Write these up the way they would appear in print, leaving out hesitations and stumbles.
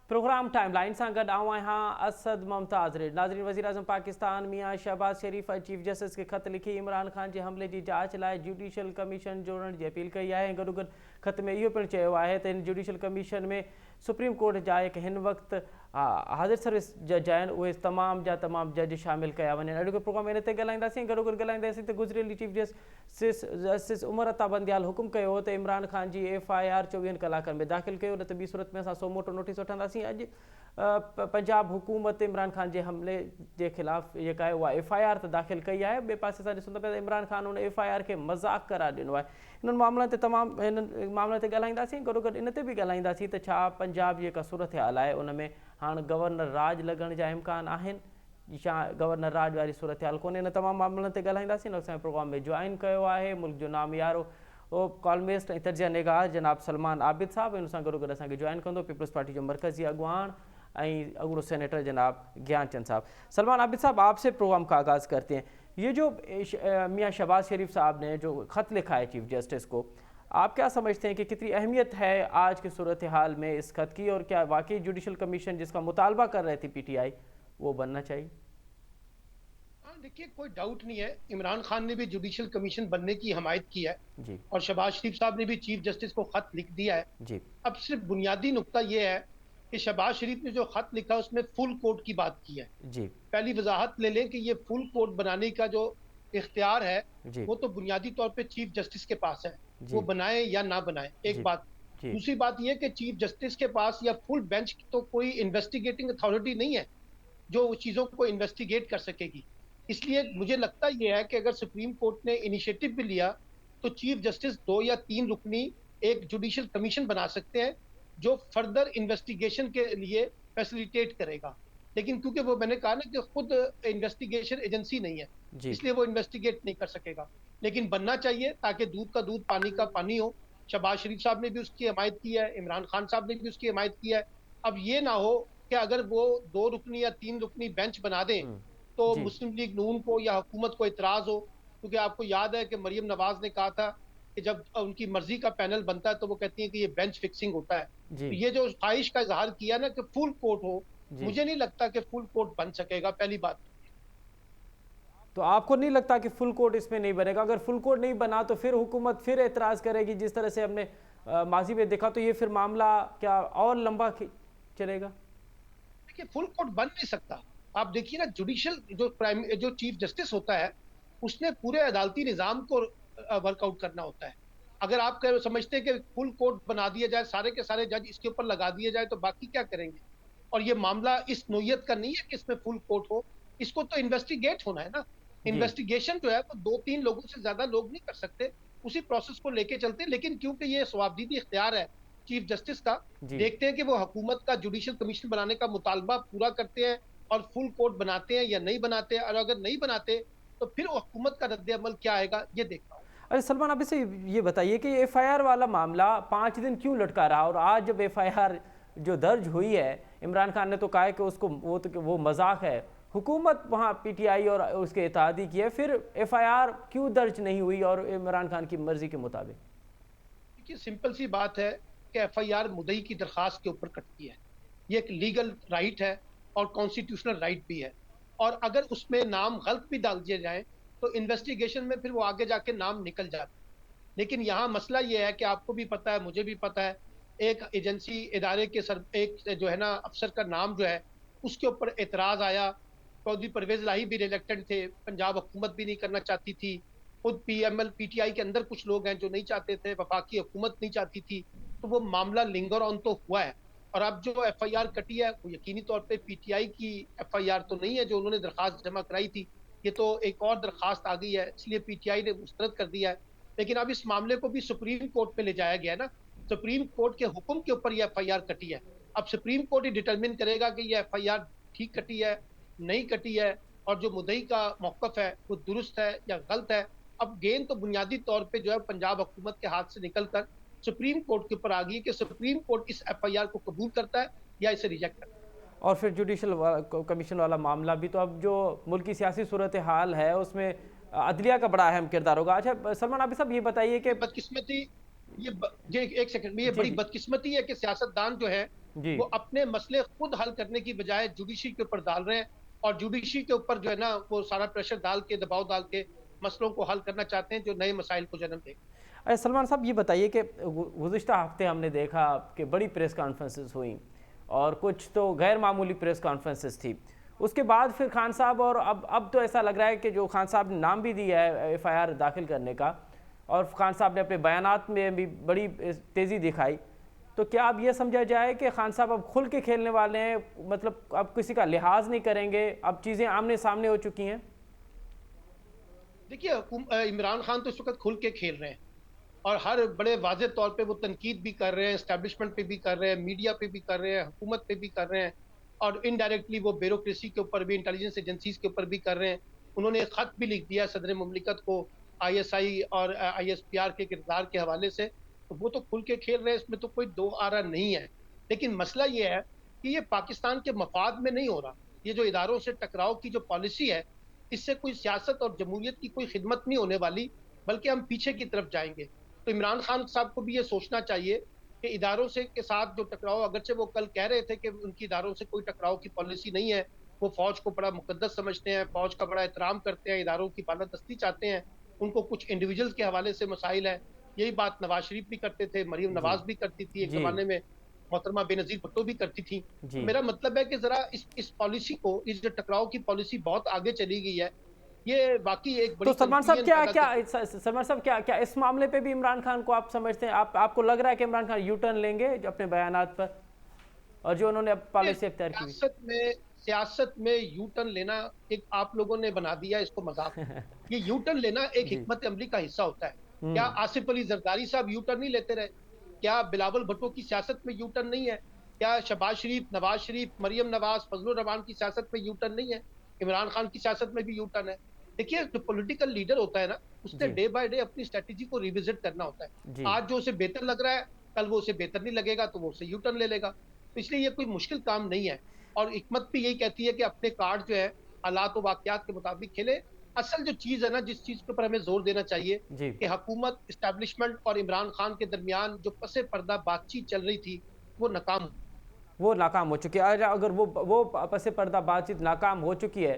Programme timeline सां गॾु आऊं आहियां असद मुमताज़ रेड। नाज़रीन, वज़ीर आज़म पाकिस्तान मियां शहबाज शरीफ़ चीफ जस्टिस खे ख़त लिखी इमरान ख़ान जे हमले जी जांच लाइ जुडिशल कमीशन जोड़ण जी अपील कई आहे। गॾोगॾु ख़त में इहो पिणु चयो आहे त हिन जुडिशल कमीशन में सुप्रीम कोर्ट जा हिन वक़्तु हाज़िर सर्विस जज आहिनि उहे तमामु जज शामिल कया वञनि। अॼोके प्रोग्राम में इन ते ॻाल्हाईंदासीं। गॾोगॾु ॻाल्हाईंदासीं त गुज़िरियल चीफ जस्टिस उमर अता बंदियाल हुकुम कयो हो त इमरान ख़ान जी FIR 24 कलाकनि में दाख़िल कयो, न त ॿी सूरत में असां सो मोटो नोटिस वठंदासीं। अॼु पंजाब हुकूमत इमरान ख़ान जे हमले जे ख़िलाफ़ जेका आहे उहा FIR त दाख़िल कई आहे। ॿिए पासे असां ॾिसूं था पिया त इमरान ख़ान उन FIR खे मज़ाक़ करार ॾिनो आहे। हिननि मामलनि ते ॻाल्हाईंदासीं। गॾोगॾु इन ते बि ॻाल्हाईंदासीं त छा पंजाब जी जेका सूरत हाल आहे उन में हाणे गवर्नर राज लॻण जा इम्कान आहिनि, छा गवर्नर राज वारी सूरत हाल कोन्हे। इन तमामु मामलनि ते ॻाल्हाईंदासीं। न असांजे प्रोग्राम में जॉइन कयो आहे मुल्क जो नामियारो कॉलमिस्ट ऐं तर्जिया निगाह जनाब सलमान आबिद साहब। इन सां गॾोगॾु असांखे जॉइन कंदो पीपल्स पार्टी जो मरकज़ी अगवान ऐं अगड़ो सेनेटर जनाब ज्ञानचंद साहब। सलमान आबिद साहब, आपसे प्रोग्राम का आगाज़ करते हैं। ये जो मियाँ शहबाज शरीफ साहब ने जो ख़त लिखा है चीफ जस्टिस को, आप क्या समझते हैं कि कितनी अहमियत है आज की सूरत हाल में इस खत की, और क्या वाकई जुडिशल कमीशन जिसका मुतालबा कर रही थी PTI वो बनना चाहिए? हाँ, देखिए, कोई डाउट नहीं है, इमरान खान ने भी जुडिशल कमीशन बनने की हमायत की है जी और शहबाज शरीफ साहब ने भी चीफ जस्टिस को खत लिख दिया है। जी अब सिर्फ बुनियादी नुक्ता ये है कि शहबाज शरीफ ने जो खत लिखा उसमें फुल कोर्ट की बात की है। जी पहली वजाहत ले लें कि ये फुल कोर्ट बनाने का जो इख्तियार है जी वो तो बुनियादी तौर पे चीफ जस्टिस के पास है, वो जी बनाए या ना बनाए, एक जी बात। जी दूसरी बात ये कि चीफ जस्टिस के पास या फुल बेंच की तो कोई इन्वेस्टिगेटिंग अथॉरिटी नहीं है जो चीजों को इन्वेस्टिगेट कर सकेगी। इसलिए मुझे लगता यह है कि अगर सुप्रीम कोर्ट ने इनिशिएटिव भी लिया तो चीफ जस्टिस 2 या 3 रुकनी एक जुडिशियल कमीशन बना सकते हैं जो फर्दर इन्वेस्टिगेशन के लिए फैसिलिटेट करेगा। लेकिन क्योंकि वो मैंने कहा ना कि खुद इन्वेस्टिगेशन एजेंसी नहीं है, जी इसलिए वो इन्वेस्टिगेट नहीं कर सकेगा। लेकिन बनना चाहिए ताकि दूध का दूध पानी का पानी हो। शहबाज शरीफ साहब ने भी उसकी हमायत की है, इमरान खान साहब ने भी उसकी हमायत की है। अब ये ना हो कि अगर वो 2 रुकनी या 3 रुकनी बेंच बना दें तो जी मुस्लिम लीग नून को या हुकूमत को इतराज हो। क्योंकि आपको याद है कि मरियम नवाज ने कहा था कि जब उनकी मर्जी का पैनल बनता है तो वो कहती है कि ये बेंच फिक्सिंग होता है। जी तो ये जो ख्वाहिश का इजहार किया ना कि फुल कोर्ट हो, जी मुझे नहीं लगता कि फुल कोर्ट बन सकेगा, पहली बात। तो आपको नहीं लगता कि फुल कोर्ट इसमें नहीं बनेगा? अगर फुल कोर्ट नहीं बना तो फिर हुकूमत फिर एतराज़ करेगी, जिस तरह से हमने माजी में देखा, तो ये फिर मामला क्या और लंबा चलेगा? देखिए, फुल कोर्ट बन नहीं सकता। आप देखिए ना, जुडिशियल जो चीफ जस्टिस होता है उसने पूरे अदालती निजाम को वर्कआउट करना होता है। अगर आप समझते हैं कि फुल कोर्ट बना दिया जाए, सारे के सारे जज इसके ऊपर लगा दिए जाए, तो बाकी क्या करेंगे? और ये मामला इस नोयत का नहीं है कि इसमें फुल कोर्ट हो, इसको तो इन्वेस्टिगेट होना है ना। जी इन्वेस्टिगेशन जो है वो 2-3 लोगों से ज्यादा लोग नहीं कर सकते, उसी प्रोसेस को लेके चलते। लेकिन क्योंकि ये सवाबदीदी इख्तियार है चीफ जस्टिस का, जी देखते हैं कि वो हुकूमत का जुडिशियल कमीशन बनाने का मुतालबा पूरा करते हैं और फुल कोर्ट बनाते हैं या नहीं बनाते हैं, और अगर नहीं बनाते तो फिर हुकूमत का रद्द अमल क्या आएगा, ये देखना होगा। अरे सलमान, अभी से ये बताइए कि FIR वाला मामला 5 दिन क्यों लटका रहा, और आज जब FIR जो दर्ज हुई है, इमरान खान ने तो कहा है कि उसको वो मजाक है, हुकूमत वहाँ PTI और उसके इत्तेहादी की है, फिर FIR क्यों दर्ज नहीं हुई और इमरान खान की मर्जी के मुताबिक? देखिए, सिंपल सी बात है कि FIR मुद्दई की दरखास्त के ऊपर कटती है। ये एक लीगल राइट है और कॉन्स्टिट्यूशनल राइट भी है। और अगर उसमें नाम गलत भी डाल दिए जाए तो इन्वेस्टिगेशन में फिर वो आगे जाके नाम निकल जाता है। लेकिन यहाँ मसला ये है कि आपको भी पता है, मुझे भी पता है, एक एजेंसी इदारे के एक जो है ना अफसर का नाम जो है उसके ऊपर एतराज आया। चौधरी परवेज लाही भी रिलेक्टेड थे, पंजाब हुकूमत भी नहीं करना चाहती थी, खुद PML PTI के अंदर कुछ लोग हैं जो नहीं चाहते थे, वफाकी हुकूमत नहीं चाहती थी। तो वो मामला लिंगर ऑन तो हुआ है। और अब जो FIR कटी है वो यकीनी तौर पे PTI की FIR तो नहीं है जो उन्होंने दरखास्त जमा कराई थी, ये तो एक और दरखास्त आ गई है, इसलिए PTI ने मुस्तरद कर दिया है। लेकिन अब इस मामले को भी सुप्रीम कोर्ट में ले जाया गया है ना, सुप्रीम कोर्ट के हुक्म के ऊपर ये FIR कटी है। अब सुप्रीम कोर्ट ही डिटरमिन करेगा कि ये FIR ठीक कटी है, नहीं कटी है, और जो मुद्दई का मौकफ है वो दुरुस्त है या गलत है। अब गेंद तो बुनियादी तौर पे जो है पंजाब हुकूमत के हाथ से निकलकर सुप्रीम कोर्ट के ऊपर आ गई कि सुप्रीम कोर्ट इस FIR को कबूल करता है या इसे रिजेक्ट करता है। और फिर जुडिशल कमीशन वाला मामला भी, तो अब जो मुल्क की सियासी सूरत हाल है उसमें अदलिया का बड़ा अहम किरदार होगा। अच्छा सलमान, अभी साहब ये बताइए कि बदकिस्मती ये एक सेकंड में, ये जी बड़ी जी बदकिस्मती है कि सियासतदान जो है जी। वो अपने मसले खुद हल करने की बजाय जुडिशरी के ऊपर डाल रहे हैं, और जुडिशरी के ऊपर जो है ना वो सारा प्रेशर डाल के, दबाव डाल के मसलों को हल करना चाहते हैं जो नए मसाइल को जन्म दें। अरे सलमान साहब, ये बताइए कि गुज़िश्ता हफ्ते हमने देखा कि बड़ी प्रेस कॉन्फ्रेंसेस हुई और कुछ तो गैर मामूली प्रेस कॉन्फ्रेंसेस थी। उसके बाद फिर खान साहब, और अब तो ऐसा लग रहा है कि जो खान साहब ने नाम भी दिया है एफआईआर दाखिल करने का, और खान साहब ने अपने बयानात में भी बड़ी तेज़ी दिखाई, तो क्या अब ये समझा जाए कि खान साहब अब खुल के खेलने वाले हैं, मतलब अब किसी का लिहाज नहीं करेंगे, अब चीज़ें आमने सामने हो चुकी हैं? देखिए, इमरान खान तो इस वक्त खुल के खेल रहे हैं, और हर बड़े वाज़ेह तौर पे वो तनकीद भी कर रहे हैं, एस्टेब्लिशमेंट पे भी कर रहे हैं, मीडिया पे भी कर रहे हैं, हुकूमत पे भी कर रहे हैं, और इनडायरेक्टली वो ब्यूरोक्रेसी के ऊपर भी, इंटेलिजेंस एजेंसीज के ऊपर भी कर रहे हैं। उन्होंने एक खत भी लिख दिया सदर मुमलिकत को आईएसआई और आईएसपीआर के किरदार के हवाले से, तो वो तो खुल के खेल रहे हैं, इसमें तो कोई दो आरा नहीं है। लेकिन मसला ये है कि ये पाकिस्तान के मफाद में नहीं हो रहा। ये जो इदारों से टकराव की जो पॉलिसी है, इससे कोई सियासत और जमहूरियत की कोई खिदमत नहीं होने वाली, बल्कि हम पीछे की तरफ जाएंगे। तो इमरान खान साहब को भी ये सोचना चाहिए कि इदारों से के साथ जो टकराव, अगरचे वो कल कह रहे थे कि उनकी इदारों से कोई टकराव की पॉलिसी नहीं है, वो फौज को बड़ा मुकद्दस समझते हैं, फौज का बड़ा एहतराम करते हैं, इदारों की बालादस्ती चाहते हैं, उनको कुछ इंडिविजुअल्स के हवाले से मसाइल है। यही बात नवाज शरीफ भी करते थे, मरीम जी। नवाज भी करती थी एक जी। जमाने में, मोहतरमा बेनजीर भुट्टो भी करती थी। तो जी। मेरा मतलब है कि जरा इस पॉलिसी को, इस जो टकराव की पॉलिसी बहुत आगे चली गई है, ये वाकई एक तो बड़ी सलमान साहब, कंफ्यूजन क्या पैदा क्या कर। सलमान साहब, क्या क्या इस मामले पे भी इमरान खान को आप समझते हैं, आपको लग रहा है कि इमरान खान यू टर्न लेंगे जो अपने बयानात पर, और जो उन्होंने अब ये पॉलिसी अख्तियार की हुई? सियासत में यू टर्न लेना एक आप लोगों ने बना दिया इसको मजाक। ये यू टर्न लेना एक जी। हिकमत अमली का हिस्सा होता है। क्या हम्म। आसिफ अली जरदारी साहब यू टर्न नहीं लेते रहे? क्या बिलावल भुट्टो की सियासत में यू टर्न नहीं है? क्या शहबाज शरीफ, नवाज शरीफ, मरियम नवाज, फजलुर रहमान की सियासत में यू टर्न नहीं है? इमरान खान की सियासत में भी यू टर्न है। देखिए, जो पॉलिटिकल लीडर होता है ना, उसने जी। डे बाय डे अपनी स्ट्रेटेजी को रिविजिट करना होता है। जी। आज जो उसे बेहतर लग रहा है, कल वो उसे बेहतर नहीं लगेगा तो वो उसे यू टर्न ले लेगा। तो इसलिए ये कोई मुश्किल काम नहीं है। और हिकमत भी यही कहती है कि अपने कार्ड जो है हालात और वाकयात के मुताबिक खेले। असल जो चीज है ना, जिस चीज के ऊपर हमें जोर देना चाहिए, जी। कि हुकूमत, इस्टेब्लिशमेंट और इमरान खान के दरमियान जो पसे पर्दा बातचीत चल रही थी, वो नाकाम वो नाकाम हो चुकी है, अगर वो पसे पर्दा बातचीत नाकाम हो चुकी है।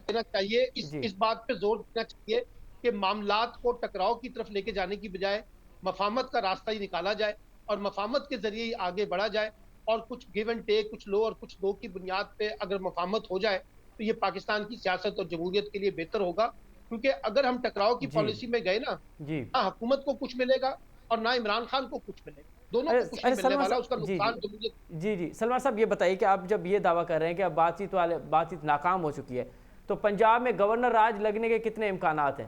देना चाहिए। जी। इस बात पे जोर देना चाहिए कि मामलात को टकराव की तरफ लेके जाने की बजाय मफाहमत का रास्ता ही निकाला जाए, और मफाहमत के जरिए ही आगे बढ़ा जाए, और कुछ गिव एंड टेक, कुछ लो और कुछ दो की बुनियाद पे अगर मफाहमत हो जाए, तो ये पाकिस्तान की सियासत और जमहूरियत के लिए बेहतर होगा। क्योंकि अगर हम टकराव की जी। पॉलिसी में गए ना, जी। ना हुकूमत को कुछ मिलेगा और ना इमरान खान को कुछ मिलेगा, दोनों अरे को कुछ नहीं अरे मिलने सलमान वाला, साहब, उसका जी जी। नुकसान जमहूरियत। जी जी, सलमान साहब, ये बताइए कि आप जब ये दावा कर रहे हैं कि अब बातचीत नाकाम हो चुकी है, तो पंजाब में गवर्नर राज लगने के कितने इम्कानात हैं?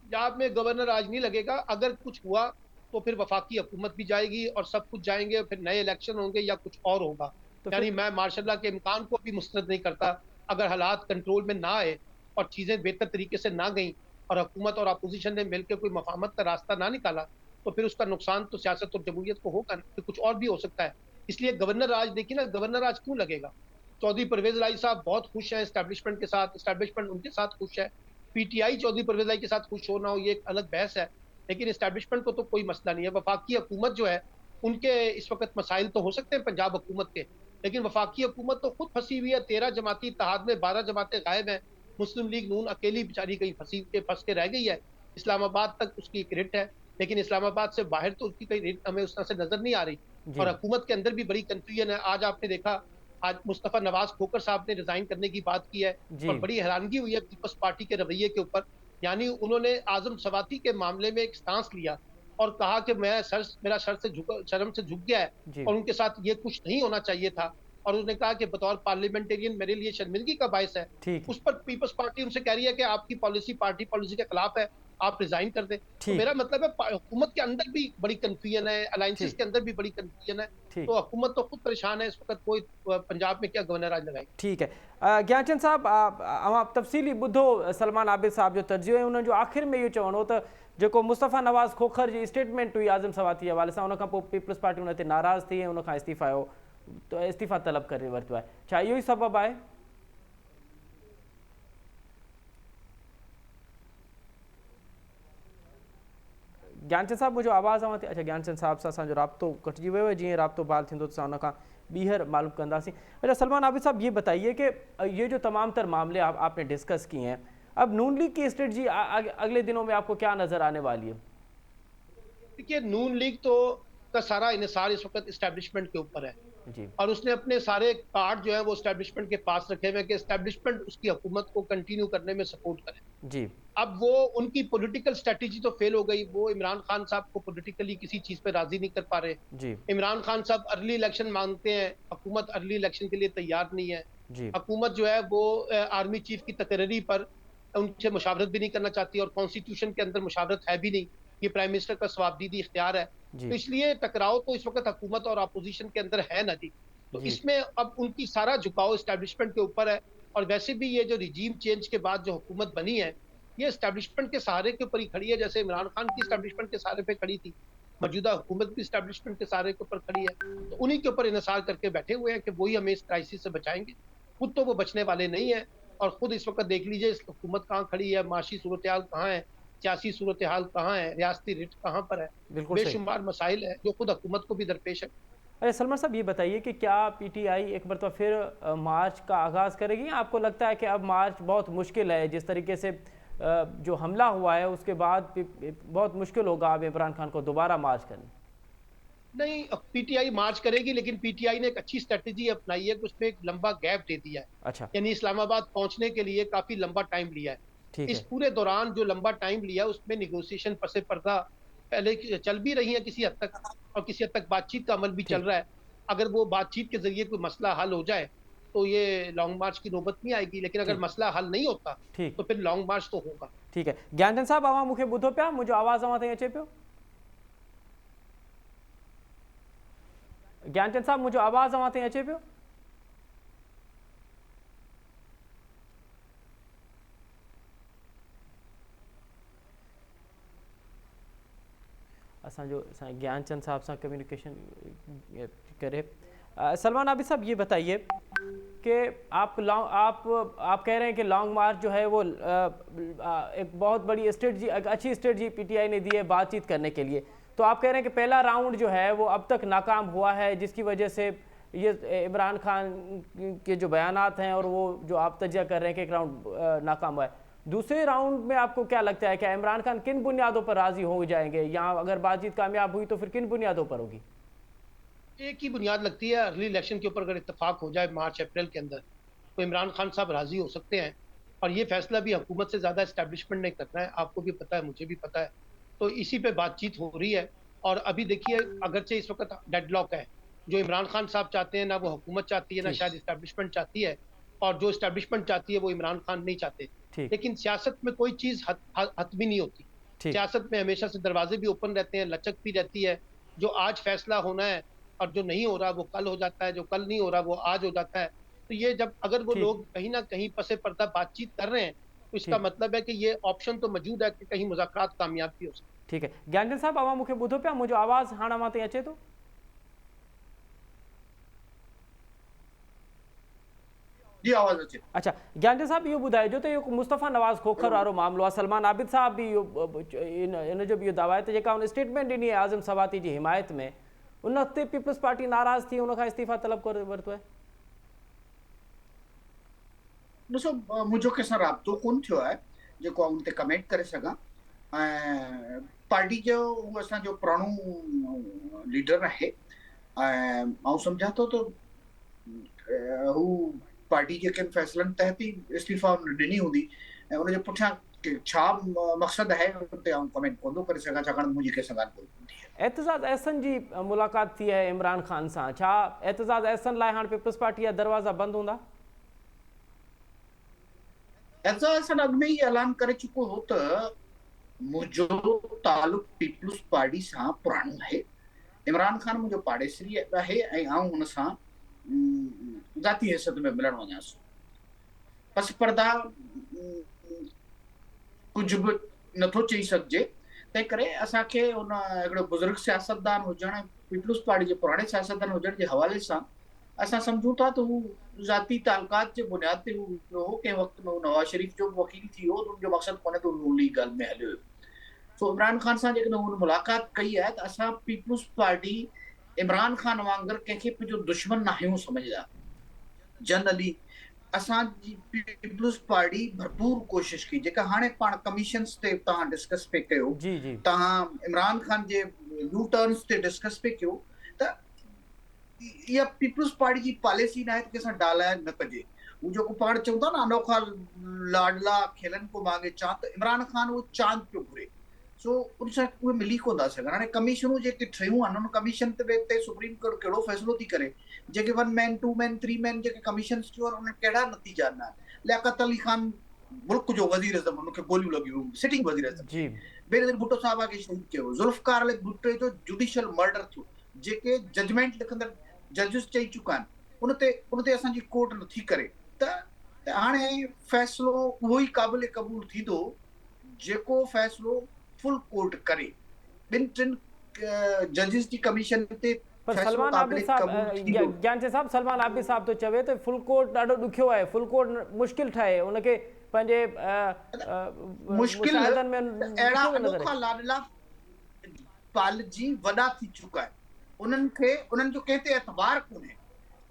पंजाब में गवर्नर आज नहीं लगेगा। अगर कुछ हुआ तो फिर वफाकी हुकूमत भी जाएगी और सब कुछ जाएंगे, फिर नए इलेक्शन होंगे या कुछ और होगा। तो यानी फिर मैं मार्शल के इम्कान को भी मुस्तरद नहीं करता। अगर हालात कंट्रोल में ना आए और चीजें बेहतर तरीके से ना गई, और हुकूमत और अपोजिशन ने मिलकर कोई मफाहमत का रास्ता ना निकाला, तो फिर उसका नुकसान तो सियासत और जमहूरियत को होगा, फिर कुछ और भी हो सकता है। इसलिए गवर्नर राज, देखिए ना, गवर्नर राज क्यों लगेगा? चौधरी परवेज लाई साहब बहुत खुश हैं एस्टेब्लिशमेंट के साथ, एस्टेब्लिशमेंट उनके साथ खुश है। पीटीआई चौधरी परवेज लाई के साथ खुश हो ना हो, ये एक अलग बहस है। लेकिन एस्टेब्लिशमेंट को तो कोई मसला नहीं है। वफाकी हुकूमत जो है, उनके इस वक्त मसाइल तो हो सकते हैं पंजाब हुकूमत के, लेकिन वफाकी हुकूमत तो खुद फंसी हुई है। 13 जमाती इत्तेहाद में 12 जमातें गायब हैं। मुस्लिम लीग नून अकेली बेचारी कहीं फंस के रह गई है। इस्लामाबाद तक उसकी एक रिट है, लेकिन इस्लामाबाद से बाहर तो उसकी कोई रिट हमें उस तरह से नजर नहीं आ रही। जी। और हुकूमत के अंदर भी बड़ी कंफ्यूजन है। आज आपने देखा, आज मुस्तफा नवाज खोकर साहब ने रिजाइन करने की बात की है, जी। और बड़ी हैरानगी हुई है पीपल्स पार्टी के रवैये के ऊपर। यानी उन्होंने आजम सवाती के मामले में एक स्टांस लिया और कहा कि मेरा शर्म से झुक गया है, जी। और उनके साथ ये कुछ नहीं होना चाहिए था। और उसने कहा कि बतौर पार्लियामेंटेरियन मेरे लिए शर्मिंदगी का बायस है। ठीक है। उस पर पीपल्स पार्टी उनसे कह रही है कि आपकी पॉलिसी पार्टी पॉलिसी के खिलाफ है, आप रिजाइन कर दें। तो ठीक। मेरा मतलब है, हुकूमत के अंदर भी बड़ी कंफ्यूजन है, अलायंसेस ठीक। के अंदर भी बड़ी कंफ्यूजन है। ठीक। तो हुकूमत तो खुद परेशान है इस वक्त, कोई पंजाब में क्या गवर्नर आज लगाएगी। ठीक है। ज्ञानचंद साहब, आप तफ़सीली ॿुधो सलमान आबिद साहब जो तर्जुमो है, उन्होंने जो आख़िर में इहो चवणो त जेको मुस्तफ़ा नवाज़ खोखर जी स्टेटमेंट हुई आज़म सवाती हवाले सां, उन खां पोइ पीपल्स पार्टी उन ते नाराज़ थी ऐं उन खां इस्तीफ़ा तो इस्तीफ़ा तलब करे वरितो आहे, छा इहो ई सबबु आहे? ज्ञानचंद साहब मुझे आवाज़ आवा थी। अच्छा, ज्ञानचंद साहब सां असांजो राब्तो कटिजी वियो आहे। जीअं राब्तो बहाल थींदो त असां उन खां ॿीहर मालूम कंदासीं। अच्छा सलमान आबिद साहब, ये बताइए कि ये जो तमाम तर मामले आपने डिस्कस किए हैं, अब नून लीग की स्ट्रेटजी अगले दिनों में आपको क्या नज़र आने वाली है? देखिए, नून लीग तो का सारा इन्हिसार इस वक्त इस्टेब्लिशमेंट के ऊपर है जी और उसने अपने सारे कार्ड जो है वो इस्टेब्लिशमेंट के पास रखे हुए हैं कि इस्टेब्लिशमेंट उसकी हुकूमत को कंटिन्यू करने में सपोर्ट करे। जी अब वो उनकी पॉलिटिकल स्ट्रेटजी तो फेल हो गई, वो इमरान खान साहब को पॉलिटिकली किसी चीज पे राजी नहीं कर पा रहे। जी इमरान खान साहब अर्ली इलेक्शन मांगते हैं, हुकूमत अर्ली इलेक्शन के लिए तैयार नहीं है। जी हुकूमत जो है वो आर्मी चीफ की तकरीरी पर उनसे मुशावरत भी नहीं करना चाहती और कॉन्स्टिट्यूशन के अंदर मुशावरत है भी नहीं। ये प्राइम मिनिस्टर का सवाबदीदी इख्तियार है। जी तो इसलिए टकराव तो इस वक्त हुकूमत और अपोजिशन के अंदर है ना जी। तो जी इसमें अब उनकी सारा झुकाव इस्टेब्लिशमेंट के ऊपर है और वैसे भी ये जो रिजीम चेंज के बाद जो हुकूमत बनी है, ये इस्टेब्लिशमेंट के सहारे के ऊपर ही खड़ी है। जैसे इमरान खान की इस्टेब्लिशमेंट के सहारे पे खड़ी थी, मौजूदा हुकूमत भी इस्टेब्लिशमेंट के सहारे के ऊपर खड़ी है। तो उन्हीं के ऊपर इन्हिसार करके बैठे हुए हैं कि वही हमें इस क्राइसिस से बचाएंगे। खुद तो वो बचने वाले नहीं है और खुद इस वक्त देख लीजिए इस हुकूमत कहाँ खड़ी है, माशी सूरत हाल कहाँ है, सियासी सूरत हाल कहाँ है, रियासती रिट कहाँ पर है। बिल्कुल सही। बेशुमार मसाइल है जो खुद हुकूमत को भी दरपेश है। अरे सलमान साहब, ये बताइए कि क्या पीटीआई एक बार तो फिर मार्च का आगाज़ करेगी, या आपको लगता है कि अब मार्च बहुत मुश्किल है? जिस तरीके से जो हमला हुआ है उसके बाद बहुत मुश्किल होगा अब इमरान खान को दोबारा मार्च करना। नहीं, पीटीआई मार्च करेगी लेकिन पीटीआई ने एक अच्छी स्ट्रेटजी अपनाई है कि उसमें एक लंबा गैप दे दिया है। अच्छा, यानी इस्लामाबाद पहुंचने के लिए काफी लंबा टाइम लिया है। ठीक इस है। पूरे दौरान जो लंबा टाइम लिया उसमें निगोशिएशन पसे पर्दा पहले चल भी रही है किसी हद तक और किसी हद तक बातचीत का अमल भी चल ठीक रहा है। अगर वो बातचीत के जरिए कोई मसला हल हो जाए तो ये लॉन्ग मार्च की नौबत नहीं आएगी, लेकिन अगर ठीक मसला हल नहीं होता ठीक तो फिर लॉन्ग मार्च तो होगा। ठीक है। ज्ञानचंद साहब, अवां मूंखे ॿुधो पिया? मुंहिंजो आवाज़ अवां ताईं अचे पियो? ज्ञानचंद साहब, मुंहिंजो आवाज़ अवां ताईं अचे पियो? असांजो ज्ञानचंद साहब सां कम्युनिकेशन करे। सलमान आबिद साहब, ये बताइए कि आप कह रहे हैं कि लॉन्ग मार्च जो है वो एक बहुत बड़ी स्ट्रेटजी, एक अच्छी स्ट्रेटजी पीटीआई ने दी है बातचीत करने के लिए। तो आप कह रहे हैं कि पहला राउंड जो है वो अब तक नाकाम हुआ है, जिसकी वजह से ये इमरान खान के जो बयानात हैं और वो जो आप तजिया कर रहे हैं कि एक राउंड नाकाम हुआ है। दूसरे राउंड में आपको क्या लगता है कि इमरान खान किन बुनियादों पर राजी हो जाएंगे, या अगर बातचीत कामयाब हुई तो फिर किन बुनियादों पर होगी? एक ही बुनियाद लगती है, अर्ली इलेक्शन के ऊपर अगर इत्तेफाक हो जाए मार्च अप्रैल के अंदर तो इमरान खान साहब राजी हो सकते हैं। और ये फैसला भी हुकूमत से ज़्यादा इस्टेब्लिशमेंट ने करना है, आपको भी पता है, मुझे भी पता है। तो इसी पे बातचीत हो रही है और अभी देखिए अगरचे इस वक्त डेडलॉक है, जो इमरान खान साहब चाहते हैं ना वो हुकूमत चाहती है, ना ठीक शायद इस्टेब्लिशमेंट चाहती है, और जो इस्टेब्लिशमेंट चाहती है वो इमरान खान नहीं चाहते। ठीक लेकिन सियासत में कोई चीज़ हतमी नहीं होती। ठीक सियासत में हमेशा से दरवाजे भी ओपन रहते हैं, लचक भी रहती है। जो आज फैसला होना है और जो नहीं हो रहा वो कल हो जाता है, जो कल नहीं हो रहा वो आज हो जाता है। तो ये जब अगर वो ठीक लोग कहीं न कहीं पसे पर्दा बातचीत कर रहे हैं, तो इसका ठीक मतलब है कि ये ऑप्शन तो मौजूद है कि कहीं मुज़ाकरात कामयाब भी हो सकते हैं। ठीक है। ज्ञानचंद साहब, अवां मूंखे ॿुधो पिया? मुंहिंजो आवाज़ हाणे अवां ताईं अचे थो? जी आवाज़ अचे। अच्छा, ज्ञानचंद साहब, इहो ॿुधाइजो त इहो मुस्तफ़ा नवाज़ खोखर वारो मामिलो आहे। सलमान आबिद साहब बि इहो इन जो बि इहो दावा आहे त जेका हुन स्टेटमेंट ॾिनी आहे आज़म सवाती जी हिमायत में, उन ते पीपल्स पार्टी नाराज़ थी उन खां इस्तीफ़ा तलब करे वरितो आहे। ॾिसो, मुंहिंजो कंहिंसां राब्तो कोन थियो आहे जेको उन ते कमेंट करे सघां। ऐं पार्टी जो उहो असांजो पुराणो लीडर आहे ऐं मां सम्झां थो त हू पार्टी जे कंहिं फ़ैसिलनि तहत ई इस्तीफ़ा ॾिनी हूंदी ऐं उनजे पुठियां छा मक़सदु आहे उन ते आउं कमेंट कोन थो करे सघां, छाकाणि मुंहिंजी कंहिंसां ॻाल्हि कोन थी आहे। एतिज़ाज़ अहसन जी मुलाक़ात थी आहे इमरान खान सां। छा एतिज़ाज़ अहसन लाइ हाणे पीपल्स पार्टी जा दरवाज़ा बंदि हूंदा? एतिज़ाज़ अहसन अॻु में ई ऐलान करे चुको हो त मुंहिंजो तालुक पीपल्स पार्टी सां पुराणो आहे। इमरान खान मुंहिंजो पाड़ेसरी आहे ऐं आउं हुन सां ज़ाती हैसियत में मिलण वञासि। पस पर्दा कुझु बि नथो चई सघिजे, तंहिं करे असांखे हुन हिकिड़ो बुज़ुर्ग सियासतदान हुजण, पीपल्स पार्टी जे पुराणे सियासतदान हुजण जे हवाले सां असां सम्झूं था त हू ज़ाती तालुकात जे बुनियाद ते हू कंहिं वक़्त में नवाज़ शरीफ़ जो वकील थी वियो, उनजो मक़सदु कोन्हे त नून लीग ॻाल्हि में हलियो। सो इमरान खान सां जेकॾहिं हुन मुलाक़ात कई आहे त असां पीपुल्स पार्टी इमरान खान वांगुरु कंहिंखे पंहिंजो दुश्मन न आहियूं सम्झंदा। जनरली असांजी पीपुल्स पार्टी भरपूर कोशिश की, जेका हाणे पाण कमीशन्स ते तव्हां डिस्कस पे कयो, जी जी तव्हां इमरान खान जे यू टर्न्स ते डिस्कस पे कयो, त इहा पीपुल्स पार्टी जी पॉलिसी न आहे त कंहिंसां डालाए न कजे। हू जेको पाण चऊं था न अनोखा लाडला खेलनि को मांगे चांद, इमरान खान उहो चांद पियो घुरे। सो उन सां उहे मिली कोन था सघनि। हाणे कमीशनूं जेके ठहियूं आहिनि उन कमीशन ते सुप्रीम कोर्ट कहिड़ो फ़ैसिलो थी करे? जेके 1 मैन 2 मैन 3 मैन जेके कमीशन थियूं आहिनि उन कहिड़ा नतीजा न आहिनि। लियाकत अली खान मुल्क जो वज़ीर आज़म, उनखे गोलियूं लॻियूं, सिटिंग वज़ीर आज़म, जी बेनज़ीर भुट्टो साहिबा खे शहीद कयो, ज़ुल्फ़कार अली भुट्टो जो जुडिशियल मर्डर थियो, जेके जजमेंट लिखंदड़ जजिस चई चुका आहिनि, उन ते असांजी कोर्ट नथी करे। त हाणे फ़ैसिलो उहो ई क़ाबिल क़बूल थींदो जेको फ़ैसिलो फुल कोर्ट करे। ॿिनि टिनि जजिस जी कमीशन ते पर फ़ैसिलो सलमान क़ाबिल आबिद साहब क़बूल थींदो। ज्ञानचंद साहब, सलमान आबिद साहब तो चवे त फुल कोर्ट ॾाढो ॾुखियो आहे, फुल कोर्ट मुश्किल ठहे, उनखे पंहिंजे मुश्किल मुशाहिदनि में अहिड़ा ॾुखियो थो नज़र अनोखा अचे। लाडला पालजी वॾा थी चुका आहिनि, उन्हनि जो कंहिं ते एतबार कोन्हे।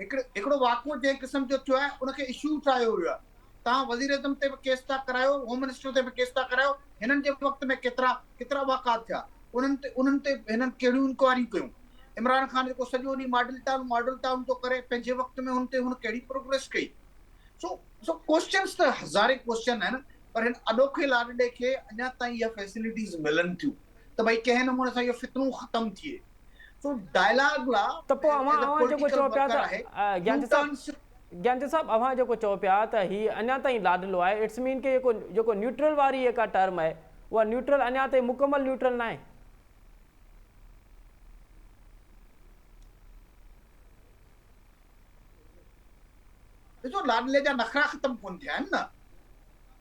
हिकिड़ो वाक़िओ जंहिं क़िस्म जो थियो आहे उनखे इशू ठाहियो वियो आहे। तव्हां वज़ीर आज़म ते बि केस था करायो, होम मिनिस्टर ते बि केस था करायो। हिननि जे वक़्त में केतिरा वाक़ात थिया, उन्हनि ते हिननि कहिड़ियूं इंक्वायरियूं कयूं। इमरान खान जेको सॼो ॾींहुं मॉडल टाउन थो करे, पंहिंजे वक़्त में हुन कहिड़ी प्रोग्रेस कई? सो क्वेश्चन्स त हज़ारे क्वेश्चन आहिनि, पर हिन अनोखे लाडले खे अञा ताईं इहा फैसिलिटीज़ मिलनि थियूं त भई कंहिं नमूने सां इहो फितरूं ख़तम थिए। सो डायलॉग ला त पोइ अवां जेको चओ पिया त ज्ञानचंद साहब अवां जेको चओ पिया त ही अञा ताईं लाडलो आहे, इट्स मीन के जेको न्यूट्रल वारी जेका टर्म आहे उहा न्यूट्रल अञा ताईं मुकमल न्यूट्रल न आहे। ॾिसो, लाडले जा नखरा ख़तम कोन थिया आहिनि न।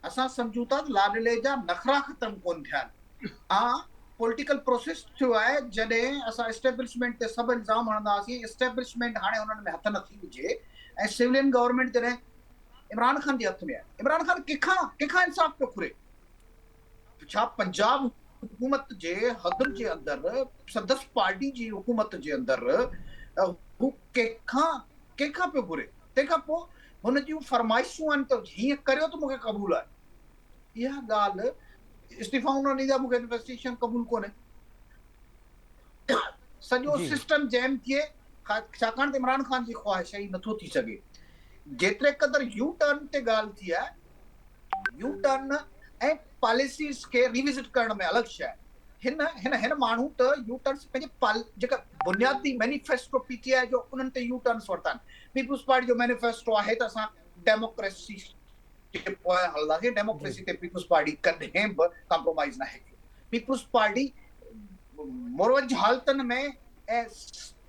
असां सम्झूं था लाडले जा नखरा ख़तम कोन थिया आहिनि। पॉलिटिकल प्रोसेस थियो आहे जॾहिं असां एस्टेब्लिशमेंट ते सभु इल्ज़ाम हणंदासीं, एस्टेब्लिशमेंट हाणे हुननि में हथ नथी विझे ऐं सिविलियन गवर्नमेंट जॾहिं इमरान खान जे हथ में आहे, इमरान खान कंहिंखां इंसाफ़ पियो घुरे? छा पंजाब हुकूमत जे हदुनि जे अंदरि, संदसि पार्टी जी हुकूमत जे अंदरि हू कंहिंखां पियो घुरे? तंहिंखां पोइ हुन जूं फरमाइशूं आहिनि त हीअं करियो त मूंखे क़बूल आहे। इहा ॻाल्हि इस्तीफ़ा न ॾींदा मूंखे इन्वेस्टिगेशन क़बूल कोन्हे। सॼो सिस्टम जैम थिए, छाकाणि त इमरान खान जी ख़्वाहिश ई नथो थी सघे। जेतिरे क़दुरु यू टर्न ते ॻाल्हि थी आहे, यू टर्न ऐं पॉलिसीज़ खे रिविज़िट करण में अलॻि शइ आहे। हिन माण्हू त यू टर्न्स पंहिंजे जेका बुनियादी मैनिफेस्टो पीटीआई जो उन्हनि ते यू टर्न्स वरिता आहिनि। पीपुल्स पार्टी जो मैनिफेस्टो आहे त असां डेमोक्रेसी के पोयां हलंदासीं, डेमोक्रेसी ते पीपुल्स पार्टी कॾहिं बि कॉम्प्रोमाइज़ न आहे। पीपुल्स पार्टी मुरवज हालतुनि में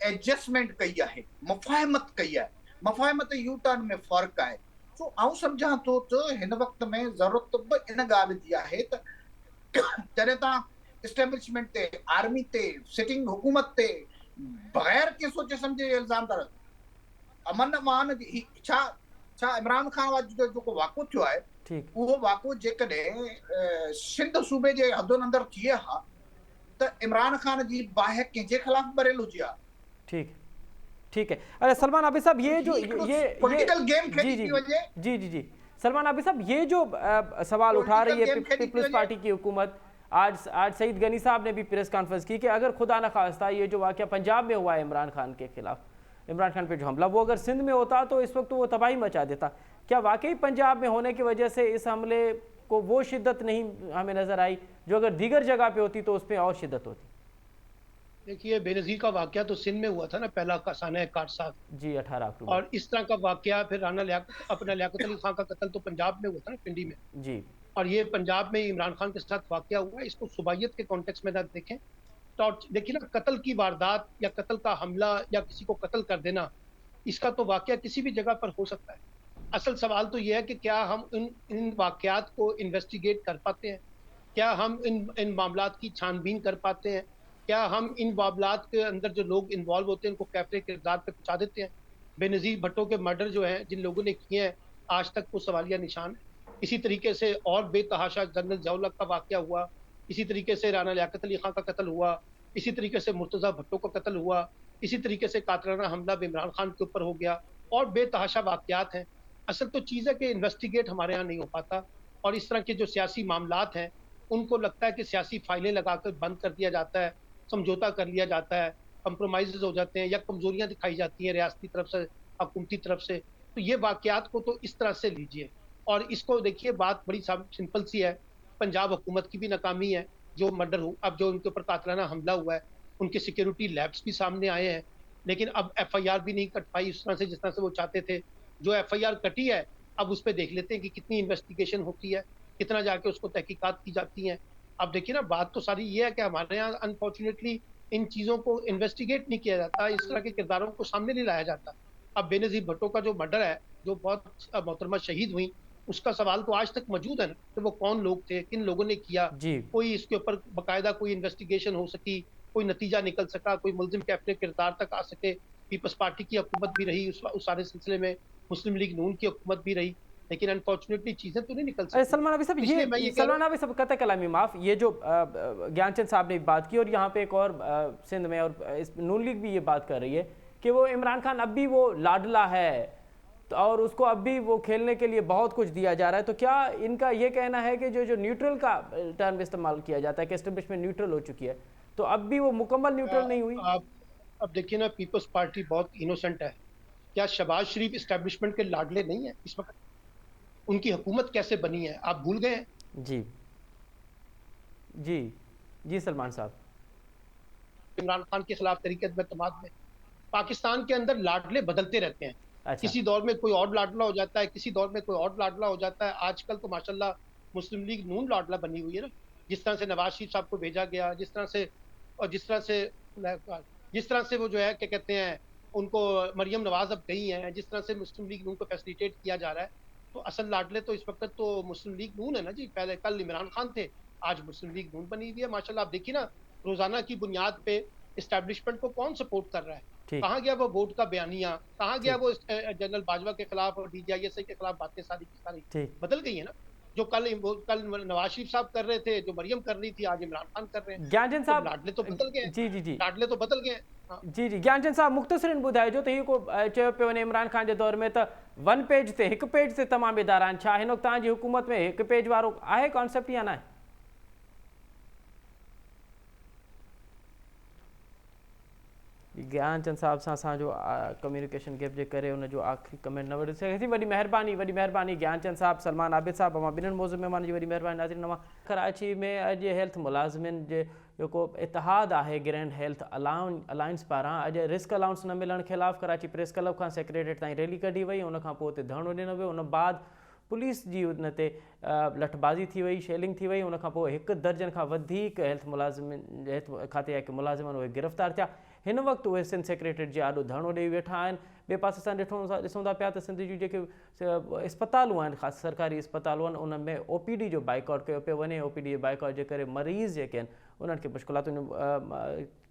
एडजस्टमेंट कई आहे, मुफ़ाहिमत कई आहे। मुफ़ाहिमत यू टर्न में फ़र्क़ु आहे। सो आउं सम्झां थो त हिन वक़्त में ज़रूरत बि इन ॻाल्हि जी आहे त जॾहिं तव्हां एस्टेब्लिशमेंट ते, आर्मी ते, सिटिंग हुकूमत ते बग़ैर के सोचे सम्झे इल्ज़ाम था, अमन अमान छा इमरान खान जो जेको वाक़िओ थियो आहे, उहो वाक़िओ जेकॾहिं सिंध सूबे जे हदुनि अंदरि थिए हा त इमरान खान जी बाहि कंहिंजे ख़िलाफ़ बरियल हुजे हा। ठीक है। अरे सलमान आबिद साहब, ये पॉलिटिकल गेम खेली थी वजे। जी सलमान आबिद साहब, ये जो सवाल उठा रही है पीपल्स पार्टी की हुकूमत, आज सईद गनी साहब ने भी प्रेस कॉन्फ्रेंस की कि अगर खुदा न खास्ता ये जो वाक़या पंजाब में हुआ है इमरान खान के खिलाफ, इमरान खान पे जो हमला, वो अगर सिंध में होता तो इस वक्त वो तबाही मचा देता। क्या वाकई पंजाब में होने की वजह से इस हमले को वो शिद्दत नहीं हमें नजर आई जो अगर दीगर जगह पे होती तो उस पर और शिद्दत होती? देखिए, बेनज़ीर का वाकया तो सिंध में हुआ था ना, पहला साना कारसाद जी 18 अक्टूबर, और इस तरह का वाकया फिर लियाकत अली खान का कत्ल तो पंजाब में हुआ था ना, पिंडी में जी, और ये पंजाब में इमरान खान के साथ वाकया हुआ। इसको सुबाइयत के कॉन्टेक्स्ट में ना देखें तो देखिए ना, कत्ल की वारदात या कत्ल का हमला या किसी को कत्ल कर देना, इसका तो वाकया किसी भी जगह पर हो सकता है। असल सवाल तो ये है कि क्या हम इन वाकयात को इन्वेस्टिगेट कर पाते हैं, क्या हम इन मामलात की छानबीन कर पाते हैं, क्या हम इन मामलात के अंदर जो लोग इन्वॉल्व होते हैं उनको कैफरे किरदार पे पहुंचा देते हैं। बेनज़ीर भुट्टो के मर्डर जो है, जिन लोगों ने किए हैं, आज तक वो सवालिया निशान है। इसी तरीके से और बेतहाशा जनरल ज़ियाउल हक का वाकया हुआ, इसी तरीके से राना लियाकत अली खान का कत्ल हुआ, इसी तरीके से मुर्तज़ा भट्टो का कत्ल हुआ, इसी तरीके से कातलाना हमला इमरान खान के ऊपर हो गया और बेतहाशा वाक़यात हैं। असल तो चीज़ है कि इन्वेस्टिगेट हमारे यहाँ नहीं हो पाता और इस तरह के जो सियासी मामलात हैं, उनको लगता है कि सियासी फाइलें लगाकर बंद कर दिया जाता है, समझौता कर लिया जाता है, कंप्रोमाइज़ेज़ हो जाते हैं या कमज़ोरियाँ दिखाई जाती हैं रियासती तरफ से, हुकूमती तरफ से। तो ये वाक़यात को तो इस तरह से लीजिए और इसको देखिए, बात बड़ी सिंपल सी है। पंजाब हुकूमत की भी नाकामी है, जो मर्डर हो अब जो उनके ऊपर कातलाना हमला हुआ है, उनके सिक्योरिटी लैब्स भी सामने आए हैं, लेकिन अब एफआईआर भी नहीं कट पाई उस तरह से जिस तरह से वो चाहते थे। जो एफआईआर कटी है, अब उस पे देख लेते हैं कि कितनी इन्वेस्टिगेशन होती है, कितना जाके उसको तहकीकात की जाती हैं। अब देखिए ना, बात तो सारी ये है कि हमारे यहाँ अनफॉर्चुनेटली इन चीज़ों को इन्वेस्टिगेट नहीं किया जाता, इस तरह के किरदारों को सामने नहीं लाया जाता। अब बेनज़ीर भुट्टो का जो मर्डर है, जो बहुत मोहतरमा शहीद हुई, उसका सवाल तो आज तक मौजूद है ना कि वो कौन लोग थे, किन लोगों ने किया। जी कोई इसके ऊपर बाकायदा कोई इन्वेस्टिगेशन हो सकी, कोई नतीजा निकल सका, कोई मुलजिम के अपने किरदार तक आ सके। पीपल्स पार्टी की हुकूमत भी रही उस सारे सिलसिले में, मुस्लिम लीग नून की हुकूमत भी रही, लेकिन अनफॉर्चुनेटली चीज़ें तो नहीं निकल अरे सकी। सलमान अभी साहब, इसलिए मैं ये ये कह रहा सलमान अभी सब कतई कलामी माफ, ये जो ज्ञानचंद साहब ने बात की और यहाँ पे एक और सिंध में और नून लीग भी ये बात कर रही है कि वो इमरान खान अब भी वो लाडला है तो और उसको अब भी वो खेलने के लिए बहुत कुछ दिया जा रहा है। तो क्या इनका ये कहना है कि जो जो न्यूट्रल का टर्म इस्तेमाल किया जाता है कि एस्टेब्लिशमेंट न्यूट्रल हो चुकी है, तो अब भी वो मुकम्मल न्यूट्रल नहीं हुई? आप अब देखिए ना, पीपल्स पार्टी बहुत इनोसेंट है। क्या शहबाज शरीफ इस्टेब्लिशमेंट के लाडले नहीं है इस वक्त? उनकी हुकूमत कैसे बनी है, आप भूल गए हैं? जी जी जी सलमान साहब। इमरान खान के खिलाफ तरीके तमाद में पाकिस्तान के अंदर लाडले बदलते रहते हैं। अच्छा किसी दौर में कोई और लाडला हो जाता है, किसी दौर में कोई और लाडला हो जाता है। आजकल तो माशाल्लाह मुस्लिम लीग नून लाडला बनी हुई है ना, जिस तरह से नवाज शरीफ साहब को भेजा गया, जिस तरह से और जिस तरह से वो जो है क्या कहते हैं, उनको मरियम नवाज अब गई हैं, जिस तरह से मुस्लिम लीग नून को फैसिलिटेट किया जा रहा है, तो असल लाडले तो इस वक्त तो मुस्लिम लीग नून है ना जी। पहले कल इमरान खान थे, आज मुस्लिम लीग नून बनी हुई है माशाल्लाह। आप देखिए ना, रोजाना की बुनियाद पे इस्टेब्लिशमेंट को कौन सपोर्ट कर रहा है? ठीक कहाँ गया वो वोट का बयानिया, कहाँ गया ठीक वो जनरल बाजवा के खिलाफ और डीजीआईएसआई के खिलाफ बातें सारी की सारी ठीक बदल गई है ना। जो कल नवाज शरीफ साहब कर रहे थे, जो मरियम कर रही थी, आज इमरान खान कर रहे हैं। ज्ञानचंद तो साहब, लाडले तो बदल गए हैं, जी जी जी लाडले तो बदल गए हैं। हाँ। जी जी ज्ञानचंद साहब मुख़्तसरन ॿुधाइजो त इहो को चयो पियो वञे इमरान खान जे दौर में त वन पेज ते हिकु पेज ते तमामु इदारा आहिनि, छा हिन वक़्तु तव्हांजी हुकूमत में हिकु पेज वारो आहे कॉन्सेप्ट या न आहे? ज्ञानचंद साहब सां असांजो कम्युनिकेशन गैप जे करे उनजो आख़िरी कमेंट न वठी सघे थी। वॾी महिरबानी ज्ञानचंद साहब, सलमान आबिद साहब, अवां ॿिन्हिनि मौज़ूअ महिमान जी वॾी महिरबानी। नाज़रीन, अवां कराची में अॼु हेल्थ मुलाज़िमिन जे जेको इतिहाद आहे ग्रैंड हेल्थ अलायंस पारां अॼु रिस्क अलाउंस न मिलण ख़िलाफ़ कराची प्रेस क्लब खां सेक्रेटेट ताईं रैली कढी वई। उनखां पोइ उते धरणो ॾिनो वियो। उन बाद पुलिस जी उन ते लठबाज़ी थी वई, शेलिंग थी वई। उनखां पोइ 1 दर्जन खां वधीक हेल्थ मुलाज़िमिन हेल्थ खाते जा के मुलाज़िमन उहे गिरफ़्तार थिया। हिन वक़्तु उहे सिंध सेक्रेटेट जे आॾो धरणो ॾेई वेठा आहिनि। ॿिए पासे असां ॾिसूं था पिया त सिंध जूं जेके इस्पतालूं आहिनि, ख़ासि सरकारी इस्पतालूं आहिनि, उन में OPD जो बाइकआउट कयो पियो वञे। OPD जे बाइकआउट जे करे मरीज़ जेके आहिनि उन्हनि खे मुश्किलातुनि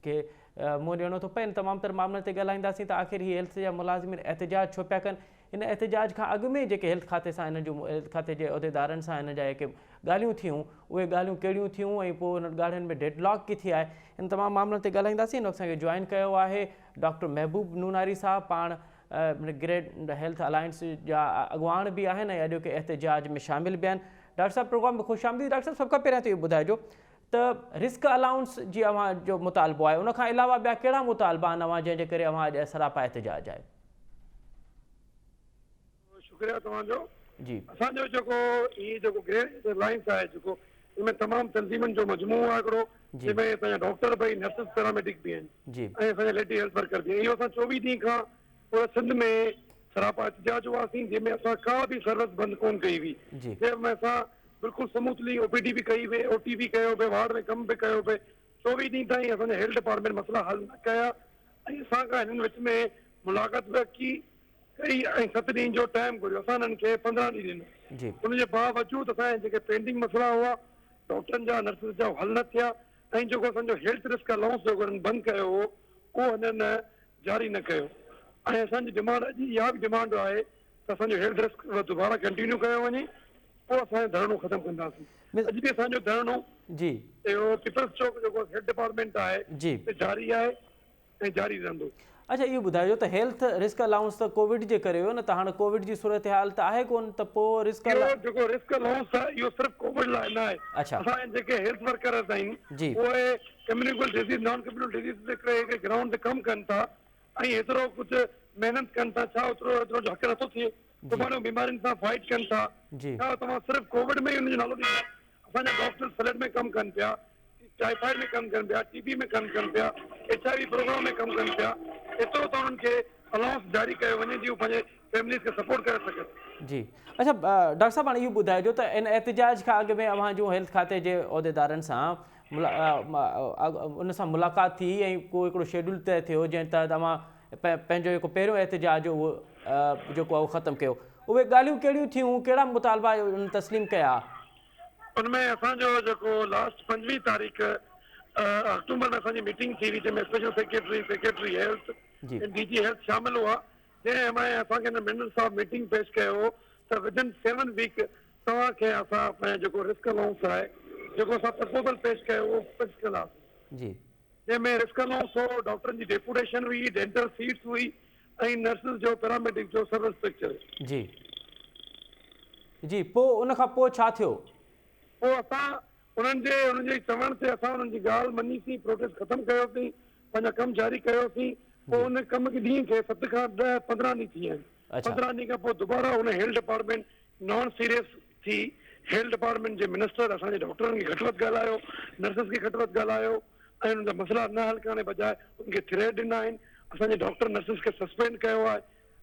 खे मुंहुं ॾियणो थो पए। इन तमामु तर मामलनि ते ॻाल्हाईंदासीं त आख़िर हीअ हेल्थ जा मुलाज़िमिन एहतिजाज छो पिया कनि। इन एहतिजाज खां अॻु में जेके हेल्थ खाते सां हिन जूं हेल्थ खाते जे उहिदेदारनि सां हिन जा जेके ॻाल्हियूं थियूं, उहे ॻाल्हियूं कहिड़ियूं थियूं ऐं पोइ उन ॻाल्हियुनि में डेडलॉक किथे आहे, इन तमामु मामलनि ते ॻाल्हाईंदासीं। हिन असांखे जॉइन कयो आहे डॉक्टर महबूब नूनारी साहब, पाण ग्रेड हेल्थ अलायंस जा अॻुवान बि आहिनि ऐं अॼु के एहतिजाज में शामिल भी आहिनि। डॉक्टर साहब, प्रोग्राम में ख़ुशि आमदीद। डॉक्टर साहब, सभ खां पहिरियां त इहो ॿुधाइजो त रिस्क अलाउंस जी अव्हां जो मुतालबो आहे, उनखां अलावा ॿिया कहिड़ा मुतालबा आहिनि अव्हां जंहिंजे करे अव्हां अॼु सरापा एहतिजाज आहे? शुक्रिया तव्हांजो। जी असांजो जेको ई जेको ग्रेड अलायंस आहे, जेको इनमें तमामु तंज़ीमनि जो मजमूओ आहे हिकिड़ो, जंहिंमें असांजा डॉक्टर भई, नर्सिस, पैरामेडिक बि आहिनि जी ऐं असांजा लेडी हेल्थ वर्कर बि। इहो असां 24 ॾींहं खां पूरे सिंध में सरापा एहतिजाज हुआसीं, जंहिंमें असां का बि सर्विस बंदि कोन कई हुई। जी जंहिंमें असां बिल्कुलु स्मूथली OPD बि कई हुई, OT बि कयो पिए, वार्ड में कमु बि कयो पिए। 24 ॾींहं ताईं असांजे हेल्थ डिपार्टमेंट मसइला हल न कया ऐं असां खां हिननि विच में मुलाक़ात बि की कई ऐं 7 ॾींहंनि जो टाइम घुरियो। असां हिननि खे 15 ॾींहं ॾिनो। जी उनजे बावजूदि असांजे जेके पेंडिंग मसइला हुआ डॉक्टरनि जा, नर्सिस जा, हल न थिया ऐं जेको असांजो हेल्थ रिस्क अलाउंस जेको हिननि बंदि कयो हो, उहो हिननि जारी न कयो। ऐं असांजी डिमांड अॼु इहा बि डिमांड आहे त असांजो हेल्थ रिस्क दुबारा कंटिन्यू कयो वञे, पोइ असांजो धरणो ख़तमु कंदासीं। अॼु बि असांजो धरणो जी इहो पीपल्स चौक जेको हेल्थ डिपार्टमेंट आहे जी ते जारी आहे ऐं जारी रहंदो। अच्छा इहो ॿुधाइजो त हेल्थ रिस्क अलाउंस त कोविड जे करे हुयो न, त हाणे कोविड जी सूरत हाल त आहे कोन, त पोइ रिस्क इहो जेको रिस्क अलाउंस आहे इहो सिर्फ़ु कोविड लाइ न आहे। अच्छा असांजे जेके हेल्थ वर्कर्स आहिनि जी उहे communicable disease non communicable disease जे करे ग्राउंड ते कमु कनि था ऐं एतिरो कुझु महिनत कनि था, छा एतिरो हक़ नथो थिए, सुभाणे बीमारियुनि सां फाइट कनि था। जी छा तव्हां सिर्फ़ु कोविड में ई हुनजो नालो ॾींदा? असांजा डॉक्टर फ्लड में कमु कनि पिया, टाइफाइड में कमु कनि पिया, टीबी में कमु कनि पिया, HIV प्रोग्राम में कमु कनि पिया। एतिरो त उन्हनि खे अलाउंस जारी कयो वञे जीअं पंहिंजे फैमिलीज़ खे सपोर्ट करे सघनि। जी अच्छा डॉक्टर साहब हाणे इहो ॿुधाइजो त इन एहतिजाज खां अॻु में अव्हां जो हेल्थ खाते जे उहिदेदारनि सां उन सां मुलाक़ात थी ऐं को हिकिड़ो शेड्यूल तय थियो जंहिं तहत तव्हां पंहिंजो जेको पहिरियों एहतिजाज उहो जेको आहे उहो ख़तमु कयो, उहे ॻाल्हियूं कहिड़ियूं थियूं, कहिड़ा मुतालबा उन तस्लीम कया? उनमें असांजो जेको लास्ट 5 तारीख़ अक्टूबर में असांजी मीटिंग थी हुई जंहिंमें स्पेशल सेक्रेटरी हेल्थ जी ऐं DG हेल्थ शामिल हुआ, जंहिंमें असांखे मिनिस्टर साहब मीटिंग पेश कयो हो त विदिन 7 वीक तव्हांखे असां पंहिंजो जेको रिस्क अलाउंस आहे जेको असां प्रपोजल पेश कयो उहो फिक्स कंदासीं। जी जंहिंमें रिस्क अलाउंस हो, डॉक्टरनि जी डेपुटेशन हुई, डेंटल सीट्स हुई ऐं नर्सिस जो पैरामेडिक जो सर्विस पिक्चर। जी जी पोइ उन खां पोइ छा थियो? पोइ असां उन्हनि जे चवण ते असां उन्हनि जी ॻाल्हि मञीसीं, प्रोटेस्ट ख़तमु कयोसीं, पंहिंजा कमु जारी कयोसीं। पोइ उन कम खे ॾींहं खे 7 खां 10 15 ॾींहं थी आहिनि। 15 ॾींहं खां पोइ दुबारा उन हेल्थ डिपार्टमेंट नॉन सीरियस थी। हेल्थ डिपार्टमेंट जे मिनिस्टर असांजे डॉक्टरनि खे घटि वधि ॻाल्हायो, नर्सिस खे घटि वधि ॻाल्हायो ऐं उन्हनि जा मसइला न हल करण जे बजाए उनखे थ्रेट ॾिना आहिनि। असांजे डॉक्टर नर्सिस खे सस्पेंड कयो आहे।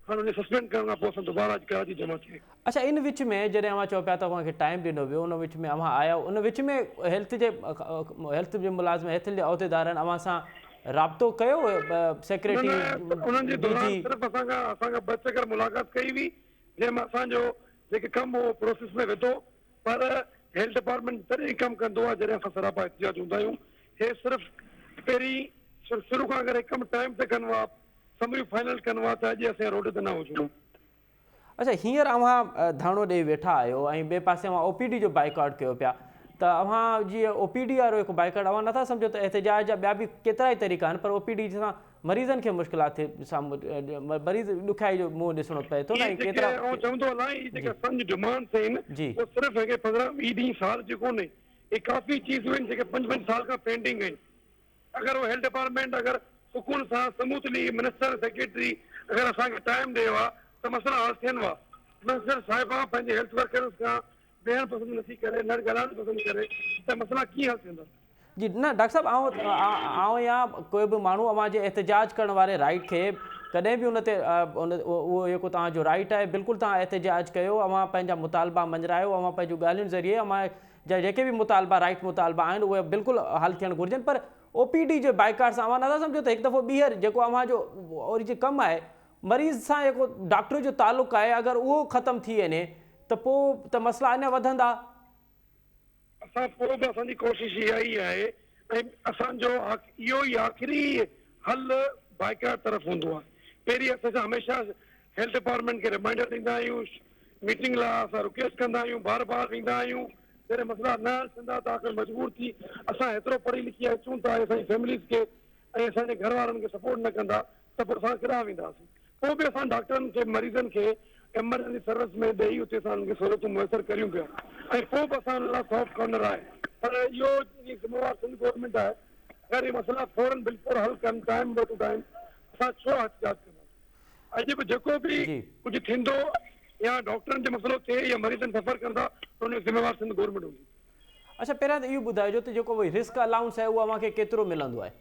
हाणे उन सस्पेंड करण खां पोइ असां दुबारा कराची जमा थिए। अच्छा इन विच में जॾहिं अव्हां चओ पिया त अव्हांखे टाइम ॾिनो वियो, उन विच में अव्हां आया, उन विच में हेल्थ जे मुलाज़िम हेल्थ जे उहिदेदारनि अव्हां सां राब्तो कयो? सेक्रेटरी उन्हनि जे दौरान सिर्फ़ु असांखां 2 चकर मुलाक़ात कई हुई जंहिंमें असांजो जेके कमु हो प्रोसेस में विधो, पर हेल्थ डिपार्टमेंट तॾहिं कमु कंदो आहे जॾहिं असां सरापा एहतिजाज हूंदा आहियूं। हे सिर्फ़ु पहिरीं शुरू खां अगरि कमु टाइम ते कनो आहे, समरी फाइनल कनो आहे त अॼु असां रोड ते न हुजूं। अच्छा हींअर अव्हां धरणो ॾेई वेठा आहियो ऐं ॿिए पासे अव्हां OPD जो बाइकआउट कयो पिया, त अव्हां जीअं OPD वारो हिकु बाइकआउट अव्हां नथा सम्झो त एहतिजाज जा ॿिया बि केतिरा ई तरीक़ा आहिनि, पर OPD सां मरीज़नि खे मुश्किलात थिए, साम्हूं मरीज़ ॾुखियाई जो मुंहुं ॾिसणो पए थो न। केतिरा चवंदो अलाए जेके असांजी डिमांड्स आहिनि उहो सिर्फ़ु 15-20 ॾींहं साल जो कोन्हे, हे काफ़ी चीज़ूं आहिनि जेके 5-5 साल खां पेंडिंग आहिनि। अगर वो हेल्थ डिपार्टमेंट अगर सुकून सां स्मूथली मिनिस्टर सेक्रेटरी अगर असांखे टाइम ॾियो आहे त मसइला हल थियनि हुआ। मिनिस्टर साहिबा पंहिंजे हेल्थ वर्कर्स खां वेहणु पसंदि नथी करे, न ॻाल्हाइणु पसंदि करे, त मसइला कीअं हल थींदा? जी न डॉक्टर साहब आउं या कोई बि माण्हू अव्हां जे एहतिजाज करण वारे राइट खे कॾहिं बि उन ते उहो जेको तव्हांजो राइट आहे बिल्कुलु तव्हां एहतिजाज कयो, अव्हां पंहिंजा मुतालबा मंझरायो, अव्हां पंहिंजूं ॻाल्हियुनि ज़रिए अव्हां जा जेके बि मुतालबा राइट मुतालबा आहिनि उहे बिल्कुलु हल थियणु घुरिजनि। पर OPD जे बाइकाट सां अव्हां नथा सम्झो त हिकु दफ़ो ॿीहर जेको अव्हांजो ओरिजिन कमु आहे मरीज़ सां जेको डॉक्टर जो तालुक़ु आहे अगरि उहो ख़तमु थी वञे त पोइ त मसइला अञा वधंदा। असां पोइ बि असांजी कोशिशि इहा ई आहे ऐं असांजो इहो ई आख़िरी हल बाइकाट तरफ़ हूंदो आहे। पहिरीं असां हमेशह हेल्थ डिपार्टमेंट खे रिमाइंडर ॾींदा आहियूं, मीटिंग लाइ असां रिक्वेस्ट कंदा आहियूं, बार बार वेंदा आहियूं, जॾहिं मसइला न हल थींदा त आख़िर मजबूर थी असां हेतिरो पढ़ी लिखी अचूं था असांजी फैमिलीज़ खे ऐं असांजे घर वारनि खे सपोर्ट न कंदा त पोइ असां केॾांहुं वेंदासीं। पोइ बि असां डॉक्टरनि खे मरीज़नि खे एमरजेंसी सर्विस में ॾेई उते असां उन्हनि खे सहूलियतूं मुयसरु करियूं पिया ऐं पोइ बि असां हुन लाइ सॉफ्ट कॉर्नर आहे। पर इहो ज़िम्मेवार सिंध गवर्नमेंट आहे, अगरि इहे मसइला फौरन बिल्कुलु हल कनि टाइम टू टाइम असां छो एहतिजाज कंदा। अॼु बि जेको बि कुझु थींदो या डॉक्टरनि जो मसइलो थिए या मरीज़नि सफ़र कंदा त उनजो ज़िम्मेवार सिंध गवर्नमेंट हूंदी। अच्छा पहिरियां त इहो ॿुधाइजो त जेको रिस्क अलाउंस आहे उहो अव्हांखे केतिरो मिलंदो आहे?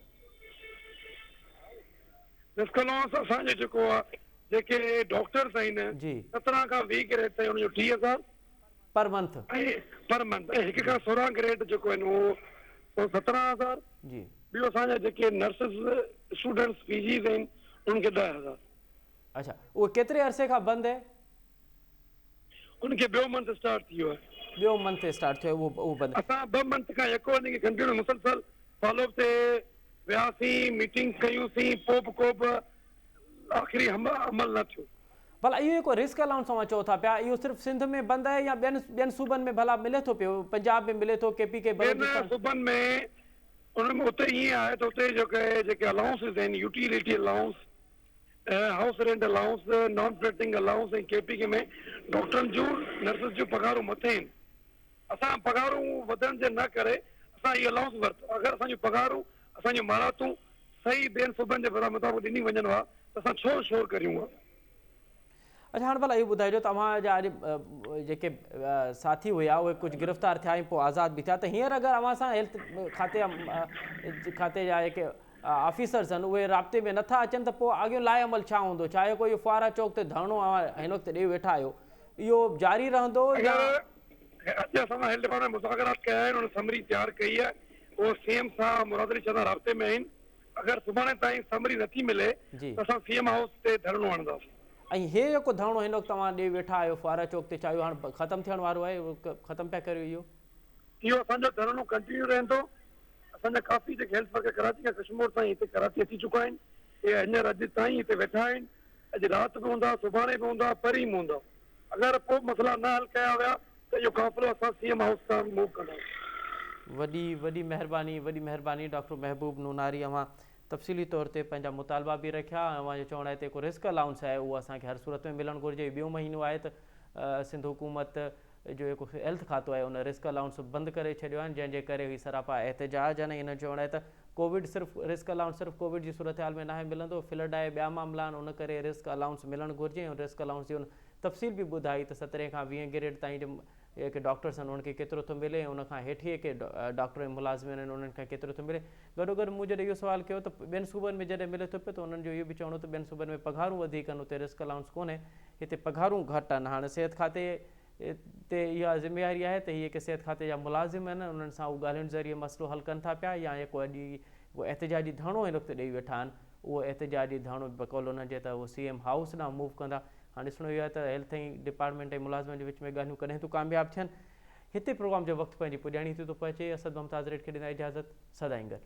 रिस्क अलाउंस असांजो जेको आहे जेके डॉक्टर्स आहिनि 17 खां 20 ग्रेड ताईं उनजो 30,000 पर मंथ पर मंथ ऐं 1 खां 16 ग्रेड जेको आहिनि उहो 17,000 जी। ॿियो असांजा जेके नर्सिस स्टूडेंट्स PGs आहिनि उन्हनि खे 10,000। अच्छा उहो केतिरे अरसे खां बंदि आहे? उनखे ॿियो मंथ स्टार्ट थी वियो आहे। ॿियो मंथ स्टार्ट थियो उहो बंदि। असां 2 मंथ खां यको वञी कंटिन्यू मुसलसल फॉलोअप ते वियासीं, मीटिंग कयूंसीं, पोइ बि को बि आख़िरी अमल न थियो। भला इहो को रिस्क अलाउंस तव्हां चओ था पिया, इहो सिर्फ़ु सिंध में बंदि आहे या ॿियनि सूबनि में भला मिले थो पियो? पंजाब में मिले थो, KP के ॿियनि सूबनि में उनमें उते ईअं आहे त उते जेके अलाउंसिस आहिनि, utility allowance, house rent allowance, non plating allowance ऐं KP में डॉक्टरनि जूं नर्सिस जूं पघारूं मथे आहिनि। असां पघारूं वधण जे न करे असां इहो अलाउंस वरितो। अगरि असांजूं पघारूं, असांजूं महारातूं सही ॿियनि सूबनि जे मुताबिक़ ॾिनी वञनि हा त असां छो शोर करियूं हा। अच्छा, हाणे भला इहो ॿुधाइजो, तव्हांजा अॼु जेके साथी हुआ उहे कुझु गिरफ़्तार थिया ऐं पोइ आज़ादु बि थिया, त हींअर अगरि अव्हां सां हेल्थ खाते जा जेके ऑफिसर्स आहिनि उहे राब्ते में नथा अचनि त पोइ अॻियो लाइ अमल छा हूंदो? चाहे कोई फुआरा चौक ते धरणो हिन वक़्तु ॾेई वेठा आहियो, इहो जारी रहंदो या? अॼु असां हेल्थ डिपार्टमेंट मुज़ाकरात कया आहिनि, हुन समरी तयारु कई आहे, उहो CM सां मुराद अली शाह सां राब्ते में आहिनि। अगरि सुभाणे ताईं समरी नथी मिले त असां CM हाउस ते धरणो हणंदासीं। ऐं हे जेको धरणो हिन वक़्तु तव्हां ॾेई वेठा आहियो फुआरा चौक ते, चाहियो हाणे ख़तमु थियण वारो आहे, ख़तमु पिया करियो इहो असांजो धरणो कंटिन्यू रहंदो। असांजा काफ़ी जेके हेल्थ वर्कर कराची खां कश्मीर ताईं हिते कराची अची चुका आहिनि, इहे हींअर अॼु ताईं हिते वेठा आहिनि। अॼु राति बि हूंदा, सुभाणे बि हूंदा, परीं बि हूंदा। अगरि पोइ मसइला न हल कया विया त इहो क़ाफ़िलो असां CM हाउस तां मूव कंदासीं। वॾी महिरबानी डॉक्टर महबूब नूनारी, अव्हां तफ़सीली तौर ते पंहिंजा मुतालबा बि रखिया। अव्हां जो चवणु आहे त को रिस्क अलाउंस आहे उहो असांखे हर सूरत में मिलणु घुरिजे। ॿियों महीनो आहे त सिंध हुकूमत जो जेको हेल्थ खातो आहे उन रिस्क अलाउंस बंदि करे छॾियो आहे, जंहिंजे करे ही सरापा एहतजाज आहिनि। इन चवणु आहे त कोविड सिर्फ़ु रिस्क अलाउंस सिर्फ़ु कोविड जी सूरत हाल में न आहे मिलंदो, फ्लड आहे, ॿिया मामला आहिनि, उन करे रिस्क अलाउंस मिलणु घुरिजे। ऐं रिस्क अलाउंस जी उन तफ़सील बि ॿुधाई त 17 खां 20 ग्रेड ताईं जो जेके डॉक्टर्स आहिनि उनखे केतिरो थो मिले, ऐं उनखां हेठि के डॉक्टर ऐं मुलाज़िम आहिनि उन्हनि खे केतिरो थो मिले। गॾोगॾु मूं जॾहिं इहो सुवालु कयो त ॿियनि सूबनि में जॾहिं मिले थो पियो त उन्हनि जो इहो बि चवणो त ॿियनि सूबनि में पघारूं वधीक आहिनि, उते रिस्क अलाउंस कोन्हे, हिते पघारूं घटि आहिनि। हाणे सिहत खाते ते इहा ज़िम्मेवारी आहे त हीअ के सिहत खाते जा मुलाज़िम आहिनि, उन्हनि सां उहो ॻाल्हियुनि ज़रिए मसइलो हल कनि था पिया, या जेको अॼु उहो एहतजाजी धरणो हिन वक़्तु ॾेई वेठा आहिनि, उहो एहतजाजी धरणो बकौल उन्हनि जे त उहो CM हाउस ॾांहुं मूव कंदा। हाणे ॾिसणो इहो आहे त हेल्थ ऐं डिपार्टमेंट ऐं मुलाज़िमनि जे विच में ॻाल्हियूं कॾहिं थियूं कामयाबु थियनि। हिते प्रोग्राम जो वक़्तु पंहिंजी पुॼाणी थी थो पहुचे। असद मुमताज़ रेड खे ॾिना इजाज़त, सदाईं गॾु।